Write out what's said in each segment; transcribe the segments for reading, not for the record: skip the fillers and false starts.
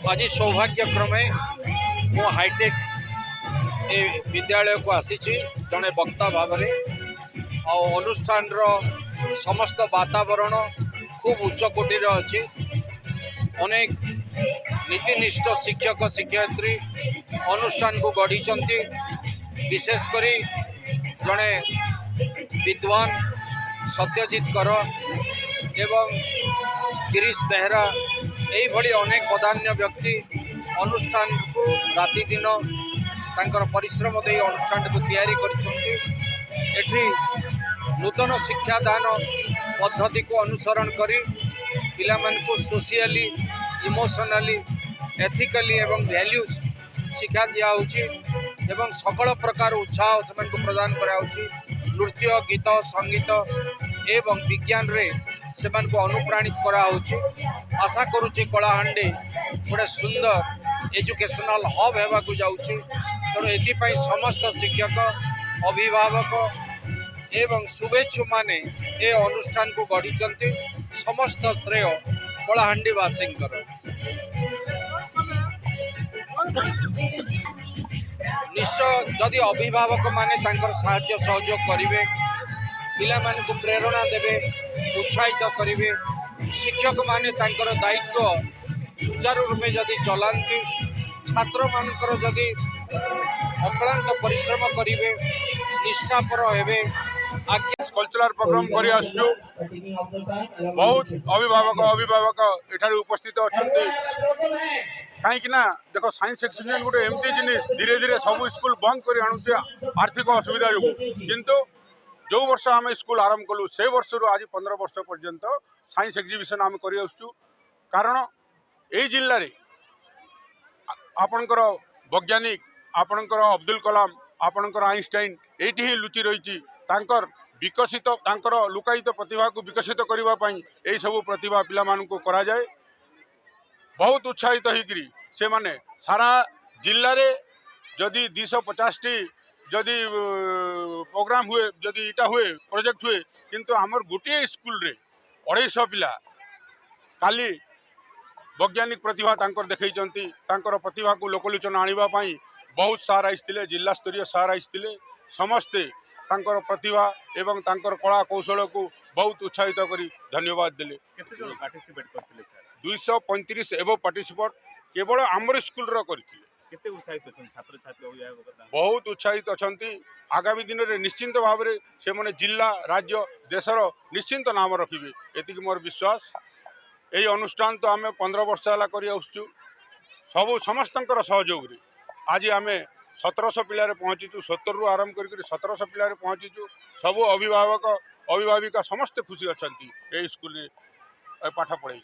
आज सौभाग्यक्रमे मो हाईटेक ए विद्यालय को आसी जड़े वक्ता भाव अनुष्ठान समस्त वातावरण खूब उच्चकोटीर अच्छी अनेक नीतिनिष्ठ शिक्षक शिक्षयित्री अनुष्ठान को गढ़ी विशेषकर जड़े विद्वान सत्यजित कर एवं गिरीश बेहरा यही अनेक बदान्य व्यक्ति अनुष्ठान को राति दिन तांकर परिश्रम दे अनुष्ठान को तैयारी करिसेंती। नूतन शिक्षादान पद्धति को अनुसरण करी पिलामान को सोशियली इमोशनली एथिकली एवं वैल्यूज शिक्षा दिया एवं सकल प्रकार उत्साह से प्रदान करा नृत्य गीत संगीत एवं विज्ञान रे से अनुप्राणित करा आशा करुच्ची कलाहांडी गोटे सुंदर एजुकेशनल हब होगा जाऊँगी। तेणु एपाई समस्त शिक्षक अभिभावक एवं शुभेच्छु माने ए अनुष्ठान को गढ़ी समस्त श्रेय कलाहांडीवासी निश्चय जदि अभिभावक माने तांकर साहाय्य सहयोग करेंगे पिला को प्रेरणा देवे उत्साहित करेंगे शिक्षक माने तांकर दायित्व सुचारू रूपे जदि चलांती छात्र मानकर जदि अक्लांत परिश्रम करेंगे निष्ठापर हेबे कल्चरल प्रोग्राम करी आसु बहुत अभिभावक एठारे उपस्थित अच्छा कहीं देख साइंस एक्सपीरियंस गोटे एमती जिनिस धीरे धीरे सब स्कूल बंद कर आणुचे आर्थिक असुविधा जो किंतु जो वर्ष आम स्कूल आरंभ कलु से वर्ष रु आज 15 वर्ष पर्यंत साइंस एक्जिबिशन आम कर कारण यही जिले में आपणकर वैज्ञानिक आपणकर अब्दुल कलाम आपणकर आइंस्टाइन ये ही लुचि रही विकसित लुकायित प्रतिभा को विकसित करने यही सब प्रतिभा पिला मानू करा जाए बहुत उत्साहित होकरी से माने सारा जिले में जदि 250 टी जदि प्रोग्राम हुए जदि इटा हुए प्रोजेक्ट हुए किंतु आमर गोटे स्कूल रे 250 पिला काली वैज्ञानिक प्रतिभा तांकर देखैचंती तांकर प्रतिभा को लोकलोचन आनिबा पाई बहुत सार आइस्तिले जिला स्तरीय सार आइस्तिले समस्ते तांकर प्रतिभा एवं तांकर कला कौशल को बहुत उत्साहित करी धन्यवाद देले। केते जन पार्टिसिपेट करथिले सर? 235 एवं पार्टिसिपेट केवल आमर स्कूल रो करथिले। केते उत्साहित अछन छात्र छात्री अभिभावक? बहुत उत्साहित अछंती आगामी दिन में निश्चिंत भाव में से माने जिला राज्य देशर निश्चिंत नाम रखिबे एतिक मोर विश्वास। यही अनुष्ठान तो आम 15 वर्ष है कर सब समस्तंकर सहयोग रे आज आम 1700 पिलार पहुँचीचु 70 रु आरंभ कर 1700 पिलार पहुँचीचु सब अभिभावक अभिभाविका समस्ते खुशी अच्छा ये स्कूल पाठ पढ़े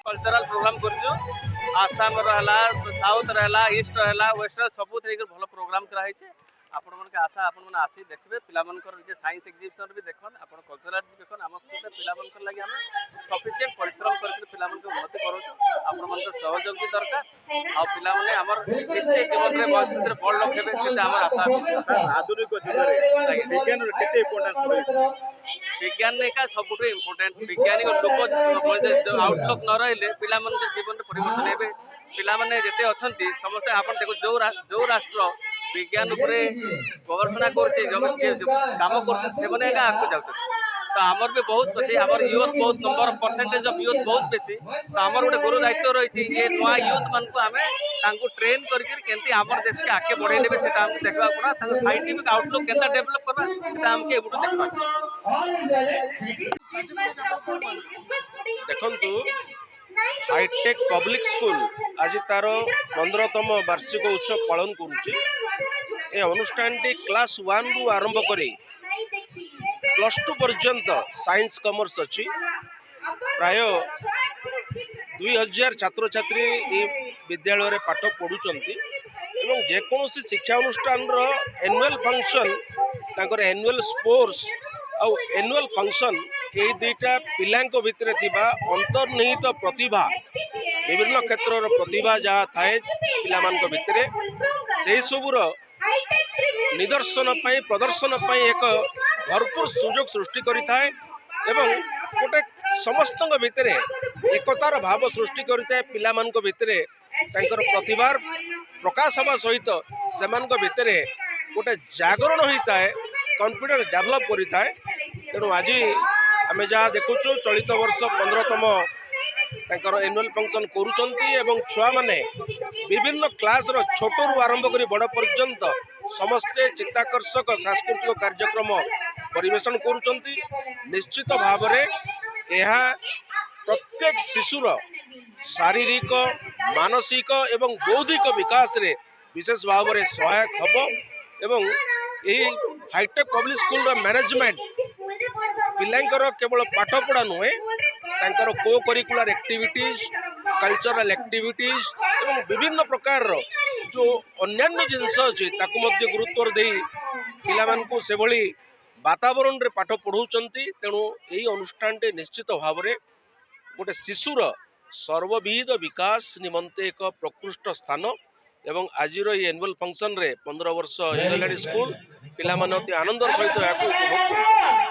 कल्चरल प्रोग्राम कर आसाम रहा साउथ रहा ईस्ट रहा वेस्ट सब भल प्रोग्राम कराई आपण मन आशा आपण मैंने आसी देखिए पिला साइंस एक्जिबिशन भी देखन आप कल्चरल भी देखन आम स्कूल पिला लगे आम सफिसीयंट परिश्रम करके पिला उन्नति करूँ आपण मन सहयोग भी दरकार आ पिला माने हमर निश्चय जीवन में भविष्य में बड़ लोक हेबे से हमर आशा विश्वास। आधुनिक युग विज्ञान केते इंपोर्टेंस विज्ञान का सबुठ इम्पोर्टेंट वैज्ञानिक लोक आउटलुक न रही पिला जीवन में परिवर्तन हेबे पिला माने जेते अछंती समस्त आपण देखो जो राष्ट्र विज्ञान उपरे गवेषणा करछे काम करछे आगे जाउछे तो आमर भी बहुत अच्छे आमर यूथ बहुत नंबर परसेंटेज ऑफ यूथ बहुत बेसी तो आमर गोटे गुरु दायित्व रही ये नुआ यूथ मान को आम ट्रेन करके आमर देश के आगे बढ़े देवे से देखा पड़ा साइंटिफिक आउटलुक के डेवलप करवा आमके एबुटू देखंतु हाईटेक पब्लिक स्कूल आज तार 15तम वार्षिक उत्सव पालन करुच्ची। ए अनुष्ठान क्लास 1 रु आरंभ करी +2 पर्यंत साइंस कॉमर्स अच्छी प्राय 2000 छात्र छात्री विद्यालय रे पाठ पढ़ुचंती एवं जेकोसी शिक्षा अनुष्ठान रो एनुअल फंक्शन तांकर एनुअल स्पोर्ट्स आउ एनुअल फंक्शन ये दुईटा पिलांको भितर थिबा अंतर्निहित प्रतिभा विभिन्न क्षेत्र प्रतिभा जहाँ थाए पिलामानको भितर से सबुर निदर्शन प्रदर्शन एक भरपूर सुजोग सृष्टि करिथाए एवं गोटे समस्त भितर एकतार भाव सृष्टि करिथाए पिलामानको भितर ତାଙ୍କର ପ୍ରତିଭାର ପ୍ରକାଶ ହେବା ସହିତ ସେମାନଙ୍କ ଭିତରେ ଗୋଟେ ଜାଗରଣ ହୋଇଥାଏ, କନଫିଡେନ୍ସ ଡେଭଲପ କରିଥାଏ। ତେଣୁ ଆଜି ଆମେ ଯାହା ଦେଖୁଛୁ ଚଳିତ ବର୍ଷ 15ତମ ତାଙ୍କର ଆନୁଆଲ ଫଙ୍କସନ୍ କରୁଛନ୍ତି ଏବଂ ଛୁଆମାନେ ବିଭିନ୍ନ କ୍ଲାସର ଛୋଟରୁ ଆରମ୍ଭ କରି ବଡ଼ ପର୍ଯ୍ୟନ୍ତ ସମସ୍ତେ ଚିତ୍ତାକର୍ଷକ ସାଂସ୍କୃତିକ କାର୍ଯ୍ୟକ୍ରମ ପରିବେଷଣ କରୁଛନ୍ତି। ନିଶ୍ଚିତ ଭାବରେ ଏହା ପ୍ରତ୍ୟେକ ଶିଶୁର ଶାରୀରିକ, ମାନସିକ ଏବଂ ବୌଦ୍ଧିକ ବିକାଶରେ ବିଶେଷ ଭାବରେ ସହାୟକ ହେବ ଏବଂ ଏହି ହାଇଟେକ୍ ପବ୍ଲିକ ସ୍କୁଲର ମ୍ୟାନେଜମେଣ୍ଟ ପିଲାଙ୍କର କେବଳ ପାଠପଢ଼ା ନୁହେଁ, ତାଙ୍କର କୋ କରିକୁଲାର ଆକ୍ଟିଭିଟିଜ୍, କଲଚରାଲ ଆକ୍ଟିଭିଟିଜ୍ ଏବଂ ବିଭିନ୍ନ ପ୍ରକାରର ଯେଉଁ ଅନ୍ୟାନ୍ୟ ଜିନିଷ ଅଛି ତାକୁ ମଧ୍ୟ ଗୁରୁତ୍ୱ ଦେଇ ପିଲାମାନଙ୍କୁ ସେଭଳି ବାତାବରଣରେ ପାଠ ପଢ଼ାଉଛନ୍ତି। ତେଣୁ ଏହି ଅନୁଷ୍ଠାନଟି ନିଶ୍ଚିତ ଭାବରେ ଗୋଟେ ଶିଶୁର ସର୍ବବିଧ ବିକାଶ ନିମନ୍ତେ ଏକ ପ୍ରକୃଷ୍ଟ ସ୍ଥାନ ଏବଂ ଆଜିର ଏହି ଆନୁଆଲ ଫଙ୍କସନ୍ରେ 15 ବର୍ଷ ହେଇଗଲାଣି ସ୍କୁଲ, ପିଲାମାନେ ଅତି ଆନନ୍ଦର ସହିତ ଏହାକୁ ଉପଭୋଗ କରୁଛନ୍ତି।